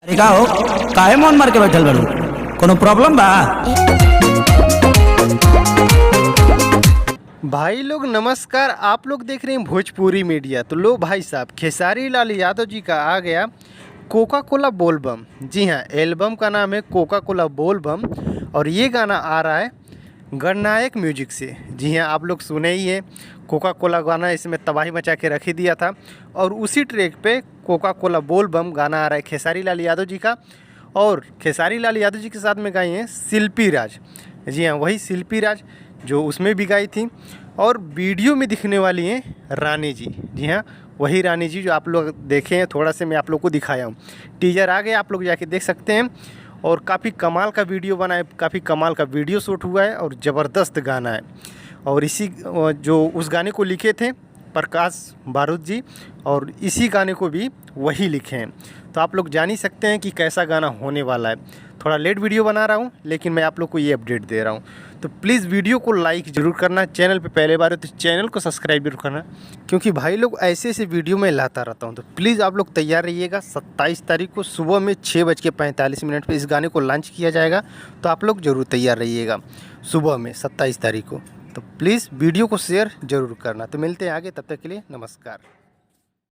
अरे का हो काहे मौन मार के बैठल बाड़ू? कोनो प्रॉब्लम बा? भाई लोग नमस्कार। आप लोग देख रहे हैं भोजपुरी मीडिया। तो लो भाई साहब, खेसारी लाल यादव जी का आ गया कोका कोला बोल बम। जी हाँ, एल्बम का नाम है कोका कोला बोल बम और ये गाना आ रहा है गणनायक म्यूजिक से। जी हाँ, आप लोग सुने ही हैं, कोका कोला गाना इसमें तबाही मचा के रख ही दिया था। और उसी ट्रैक पे कोका कोला बोल बम गाना आ रहा है खेसारी लाल यादव जी का। और खेसारी लाल यादव जी के साथ में गाई हैं शिल्पी राज। जी हाँ, वही शिल्पी राज जो उसमें भी गाई थी। और वीडियो में दिखने वाली हैं रानी जी। जी हाँ, वही रानी जी जो आप लोग देखे हैं। थोड़ा से मैं आप लोग को दिखाया हूँ, टीजर आ गया, आप लोग जाके देख सकते हैं। और काफ़ी कमाल का वीडियो बना है, काफ़ी कमाल का वीडियो शूट हुआ है और ज़बरदस्त गाना है। और इसी जो उस गाने को लिखे थे प्रकाश बारूद जी, और इसी गाने को भी वही लिखे हैं। तो आप लोग जान ही सकते हैं कि कैसा गाना होने वाला है। थोड़ा लेट वीडियो बना रहा हूँ, लेकिन मैं आप लोग को ये अपडेट दे रहा हूँ। तो प्लीज़ वीडियो को लाइक ज़रूर करना, चैनल पे पहले बार हो तो चैनल को सब्सक्राइब जरूर करना, क्योंकि भाई लोग ऐसे ऐसे वीडियो में लाता रहता हूँ। तो प्लीज़ आप लोग तैयार रहिएगा। 27 तारीख को सुबह में 6:45 पर इस गाने को लॉन्च किया जाएगा। तो आप लोग ज़रूर तैयार रहिएगा सुबह में 27 तारीख को। तो प्लीज़ वीडियो को शेयर ज़रूर करना। तो मिलते हैं आगे, तब तक के लिए नमस्कार।